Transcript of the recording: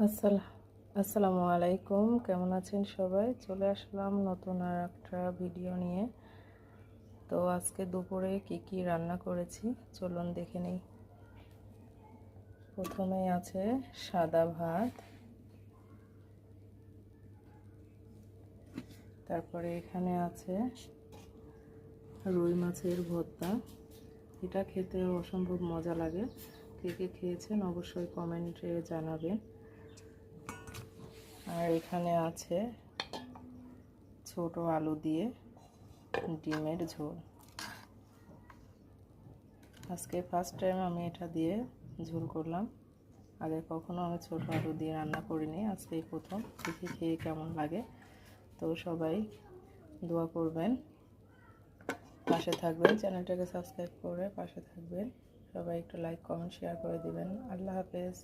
আসসালামু আলাইকুম, কেমন আছেন সবাই? চলে আসলাম নতুন আর একটা ভিডিও নিয়ে। তো আজকে দুপুরে কি রান্না করেছি চলুন দেখে নেই। প্রথমে আছে সাদা ভাত, তারপরে এখানে আছে রুই মাছের ভর্তা। এটা খেতে অসম্ভব মজা লাগে। কে কে খেয়েছেন অবশ্যই কমেন্টে জানাবেন। আর এখানে আছে ছোট আলু দিয়ে ডিমের ঝোল। আজকে ফার্স্ট টাইম আমি এটা দিয়ে ঝোল করলাম। আগে কখনো আমি ছোট আলু দিয়ে রান্না করিনি, আজকেই প্রথম। দেখি খেয়ে কেমন লাগে। তো সবাই দোয়া করবেন, পাশে থাকবেন, চ্যানেলটাকে সাবস্ক্রাইব করে পাশে থাকবেন। সবাই একটু লাইক কমেন্ট শেয়ার করে দিবেন। আল্লাহ হাফেজ।